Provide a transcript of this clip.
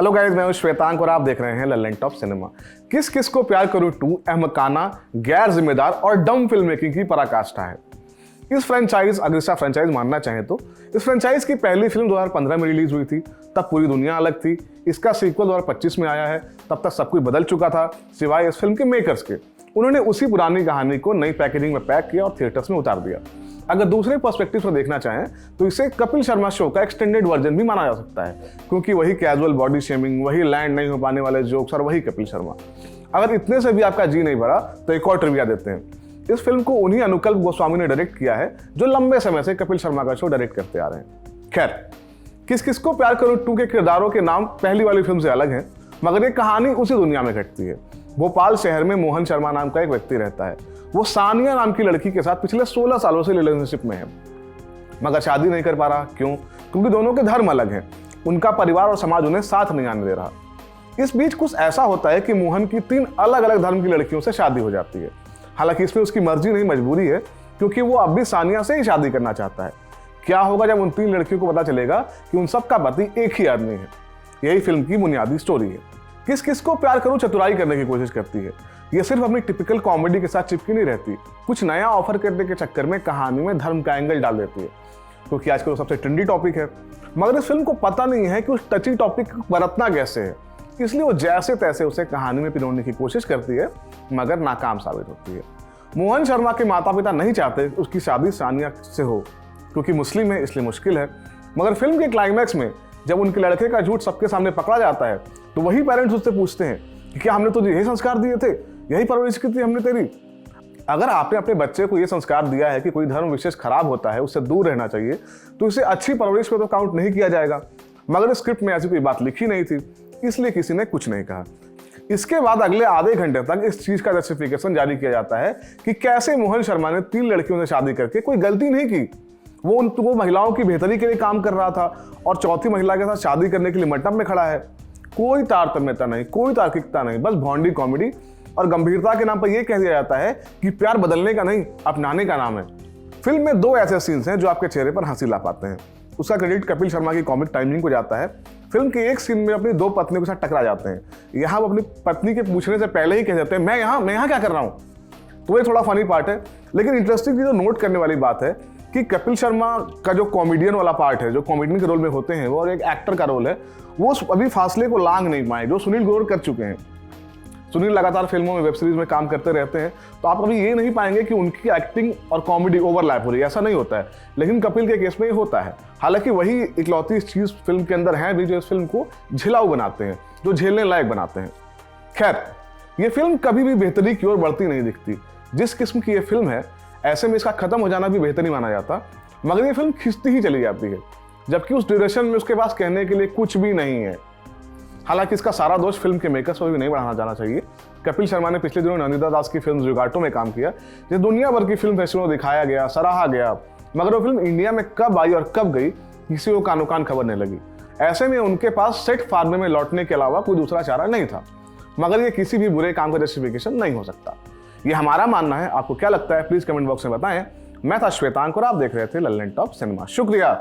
Hello guys, मैं हूं श्वेतांक और आप देख रहे हैं लल्लन टॉप सिनेमा। किस किस को प्यार करूं 2 अहमकाना, गैर जिम्मेदार और डम फिल्म मेकिंग की पराकाष्ठा है। इस फ्रेंचाइज, अगर इसका फ्रेंचाइज मानना चाहें तो इस फ्रेंचाइज की पहली फिल्म 2015 में रिलीज हुई थी। तब पूरी दुनिया अलग थी। इसका सीक्वल 2025 में आया है। तब तक सब कुछ बदल चुका था सिवाय इस फिल्म के मेकर्स के। उन्होंने उसी पुरानी कहानी को नई पैकेजिंग में पैक किया और थिएटर्स में उतार दिया। अगर दूसरे पर्सपेक्टिव से देखना चाहें तो इसे कपिल शर्मा शो का एक्सटेंडेड वर्जन भी माना जा सकता है, क्योंकि वही कैजुअल बॉडी शेमिंग, वही लैंड नहीं हो पाने वाले जोक्स और वही कपिल शर्मा। अगर इतने से भी आपका जी नहीं भरा तो एक और ट्रिविया देते हैं। इस फिल्म को उन्हीं अनुकल्प गोस्वामी ने डायरेक्ट किया है जो लंबे समय से कपिल शर्मा का शो डायरेक्ट करते आ रहे हैं। खैर, किस किस को प्यार करूं 2 के किरदारों के नाम पहली वाली फिल्म से अलग हैं, मगर ये कहानी उसी दुनिया में घटती है। भोपाल शहर में मोहन शर्मा नाम का एक व्यक्ति रहता है। वो सानिया नाम की लड़की के साथ पिछले 16 सालों से रिलेशनशिप में है, मगर शादी नहीं कर पा रहा। क्यों? क्योंकि दोनों के धर्म अलग हैं। उनका परिवार और समाज उन्हें साथ नहीं आने दे रहा। इस बीच कुछ ऐसा होता है कि मोहन की 3 अलग अलग धर्म की लड़कियों से शादी हो जाती है। हालांकि इसमें उसकी मर्जी नहीं, मजबूरी है, क्योंकि वो अब भी सानिया से ही शादी करना चाहता है। क्या होगा जब उन 3 लड़कियों को पता चलेगा कि उन सबका पति एक ही आदमी है? यही फिल्म की बुनियादी स्टोरी है। किस किस को प्यार करूं चतुराई करने की कोशिश करती है। ये सिर्फ अपनी टिपिकल कॉमेडी के साथ चिपकी नहीं रहती, कुछ नया ऑफर करने के चक्कर में कहानी में धर्म का एंगल डाल देती है, क्योंकि आजकल सबसे ट्रेंडी टॉपिक है। मगर इस फिल्म को पता नहीं है कि उस टची टॉपिक को बरतना कैसे है, इसलिए वो जैसे तैसे उसे कहानी में पिरोने की कोशिश करती है, मगर नाकाम साबित होती है। मोहन शर्मा के माता पिता नहीं चाहते उसकी शादी सानिया से हो, क्योंकि मुस्लिम है इसलिए मुश्किल है। मगर फिल्म के क्लाइमैक्स में जब उनके लड़के का झूठ सबके सामने पकड़ा जाता है तो वही पेरेंट्स उससे पूछते हैं कि क्या हमने तुझे यही संस्कार दिए थे, यही परवरिश की थी हमने तेरी। अगर आपने अपने बच्चे को यह संस्कार दिया है कि कोई धर्म विशेष खराब होता है, उससे दूर रहना चाहिए, तो इसे अच्छी परवरिश में तो काउंट नहीं किया जाएगा। मगर स्क्रिप्ट में ऐसी कोई बात लिखी नहीं थी, इसलिए किसी ने कुछ नहीं कहा। इसके बाद अगले आधे घंटे तक इस चीज का जस्टिफिकेशन जारी किया जाता है कि कैसे मोहन शर्मा ने 3 लड़कियों से शादी करके कोई गलती नहीं की। वो महिलाओं की बेहतरी के लिए काम कर रहा था और चौथी महिला के साथ शादी करने के लिए मंडप में खड़ा है। कोई तारतम्यता नहीं, कोई तार्किकता नहीं, बस भौंडी कॉमेडी और गंभीरता के नाम पर यह कह दिया जाता है कि प्यार बदलने का नहीं, अपनाने का नाम है। फिल्म में 2 ऐसे सीन्स हैं जो आपके चेहरे पर हंसी ला पाते हैं। उसका क्रेडिट कपिल शर्मा की कॉमिक टाइमिंग को जाता है। फिल्म के एक सीन में अपनी 2 पत्नियों के साथ टकरा जाते हैं। यहाँ वो अपनी पत्नी के पूछने से पहले ही कह देते हैं, मैं यहाँ क्या कर रहा हूँ। तो ये थोड़ा फनी पार्ट है, लेकिन इंटरेस्टिंग चीज नोट करने वाली बात है कि कपिल शर्मा का जो कॉमेडियन वाला पार्ट है, जो कॉमेडियन के रोल में होते हैं वो, और एक एक्टर का रोल है, वो अभी फासले को लांघ नहीं पाए जो सुनील ग्रोवर कर चुके हैं। सुनील लगातार फिल्मों में, वेब सीरीज में काम करते रहते हैं, तो आप अभी ये नहीं पाएंगे कि उनकी एक्टिंग और कॉमेडी ओवरलैप हो रही है, ऐसा नहीं होता है। लेकिन कपिल के केस में ये होता है। हालांकि वही इकलौती चीज फिल्म के अंदर है भी जो इस फिल्म को झिलाऊ बनाते हैं, जो झेलने लायक बनाते हैं। खैर, ये फिल्म कभी भी बेहतरी की ओर बढ़ती नहीं दिखती। जिस किस्म की ये फिल्म है, ऐसे में इसका खत्म हो जाना भी बेहतर नहीं माना जाता, मगर ये फिल्म खिंचती ही चली जाती है, जबकि उस ड्यूरेशन में उसके पास कहने के लिए कुछ भी नहीं है। हालांकि इसका सारा दोष फिल्म के मेकर्स को भी नहीं बढ़ाना जाना चाहिए। कपिल शर्मा ने पिछले दिनों नंदिता दास की फिल्म जुगाटो में काम किया, जिसे दुनिया भर की फिल्म फेस्टिवलों में दिखाया गया, सराहा गया, मगर वो फिल्म इंडिया में कब आई और कब गई किसी को कानो कान खबर नहीं लगी। ऐसे में उनके पास सेट फार्मे में लौटने के अलावा कोई दूसरा चारा नहीं था। मगर ये किसी भी बुरे काम का जस्टिफिकेशन नहीं हो सकता। ये हमारा मानना है। आपको क्या लगता है प्लीज कमेंट बॉक्स में बताएं। मैं था श्वेतांक और आप देख रहे थे लल्लन टॉप सिनेमा। शुक्रिया।